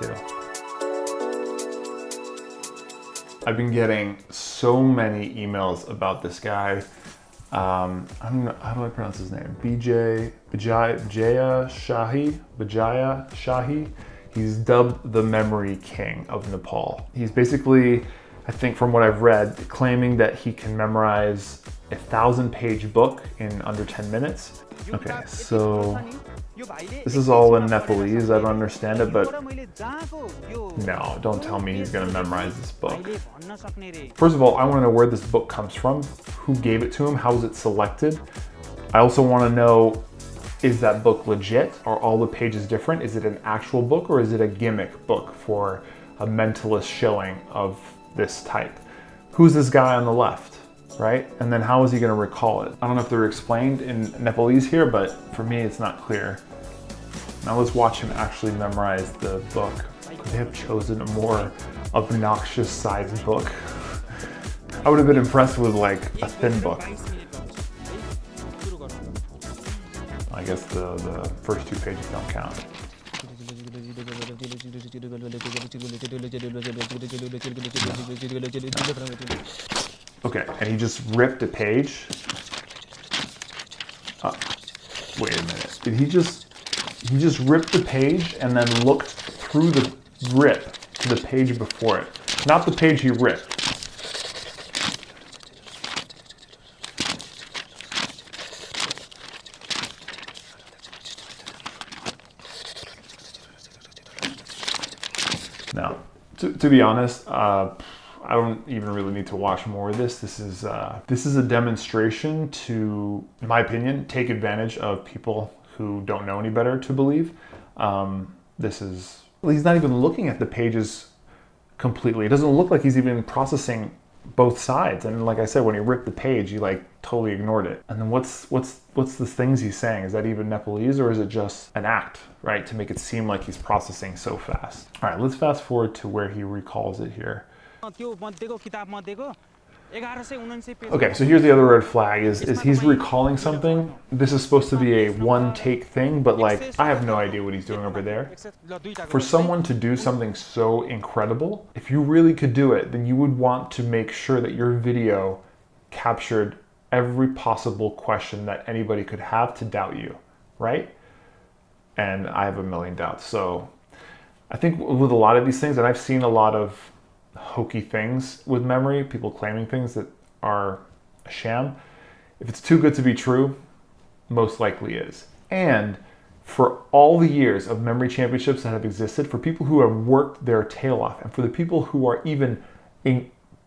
too. I've been getting so many emails about this guy. I don't know, how do I pronounce his name? Vijaya Shahi. He's dubbed the Memory King of Nepal. He's basically, I think from what I've read, claiming that he can memorize a 1,000-page book in under 10 minutes. Okay, so this is all in Nepalese. I don't understand it, but no, don't tell me he's gonna memorize this book. First of all, I wanna know where this book comes from, who gave it to him, how was it selected? I also wanna know, is that book legit? Are all the pages different? Is it an actual book or is it a gimmick book for a mentalist showing of this type? Who's this guy on the left, right? And then how is he gonna recall it? I don't know if they're explained in Nepalese here, but for me, it's not clear. Now let's watch him actually memorize the book. Could they have chosen a more obnoxious sized book? I would have been impressed with like a thin book. I guess the first 2 pages don't count. Okay, and he just ripped a page. Wait a minute. Did he just ripped the page and then looked through the rip to the page before it? Not the page he ripped. Now, to be honest, I don't even really need to watch more of this. This is a demonstration to, in my opinion, take advantage of people who don't know any better to believe. He's not even looking at the pages completely. It doesn't look like he's even processing both sides. And like I said, when he ripped the page, he like totally ignored it. And then what's the things he's saying? Is that even Nepalese or is it just an act, right? To make it seem like he's processing so fast. All right, let's fast forward to where he recalls it here. Okay, so here's the other red flag is he's recalling something. This is supposed to be a one-take thing, but like, I have no idea what he's doing over there. For someone to do something so incredible, if you really could do it, then you would want to make sure that your video captured every possible question that anybody could have to doubt you, right? And I have a million doubts. So I think with a lot of these things, and I've seen a lot of hokey things with memory, people claiming things that are a sham. If it's too good to be true, most likely is. And for all the years of memory championships that have existed, for people who have worked their tail off, and for the people who are even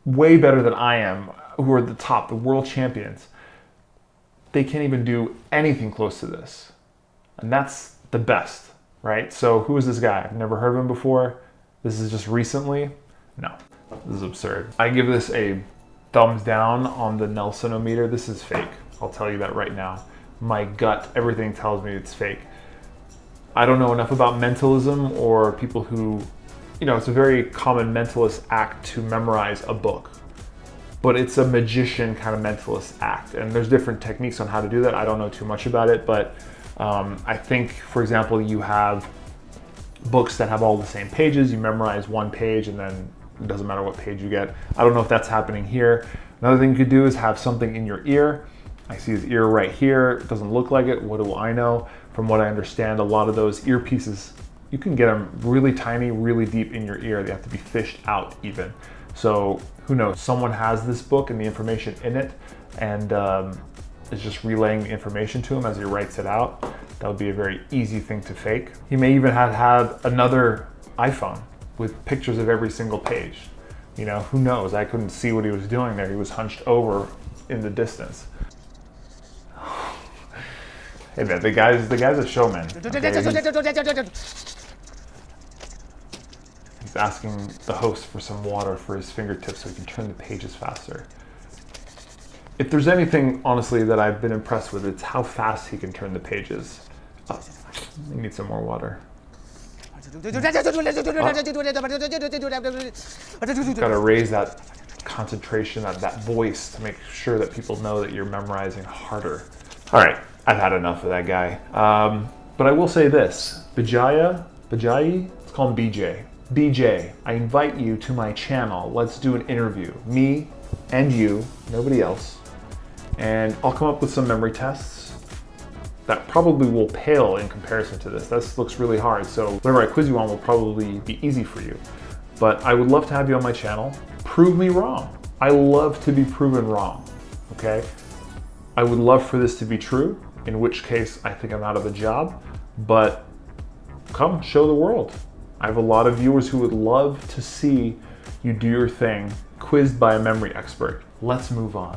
way better than I am, who are at the top, the world champions, they can't even do anything close to this. And that's the best, right? So who is this guy? I've never heard of him before. This is just recently. No, this is absurd. I give this a thumbs down on the Nelsonometer. This is fake. I'll tell you that right now. My gut, everything tells me it's fake. I don't know enough about mentalism or people who, it's a very common mentalist act to memorize a book, but it's a magician kind of mentalist act. And there's different techniques on how to do that. I don't know too much about it, but I think, for example, you have books that have all the same pages. You memorize one page and then it doesn't matter what page you get. I don't know if that's happening here. Another thing you could do is have something in your ear. I see his ear right here. It doesn't look like it. What do I know? From what I understand, a lot of those earpieces, you can get them really tiny, really deep in your ear. They have to be fished out even. So who knows? Someone has this book and the information in it and is just relaying the information to him as he writes it out. That would be a very easy thing to fake. He may even have another iPhone with pictures of every single page. Who knows? I couldn't see what he was doing there. He was hunched over in the distance. Hey man, the guy's a showman. Okay? He's asking the host for some water for his fingertips so he can turn the pages faster. If there's anything, honestly, that I've been impressed with, it's how fast he can turn the pages. Oh, I need some more water. Gotta raise that concentration, that voice to make sure that people know that you're memorizing harder. All right, I've had enough of that guy. But I will say this, Vijay, it's call him BJ. BJ, I invite you to my channel. Let's do an interview. Me and you, nobody else. And I'll come up with some memory tests that probably will pale in comparison to this. This looks really hard, so whatever I quiz you on will probably be easy for you. But I would love to have you on my channel. Prove me wrong. I love to be proven wrong, okay? I would love for this to be true, in which case I think I'm out of a job, but come show the world. I have a lot of viewers who would love to see you do your thing, quizzed by a memory expert. Let's move on.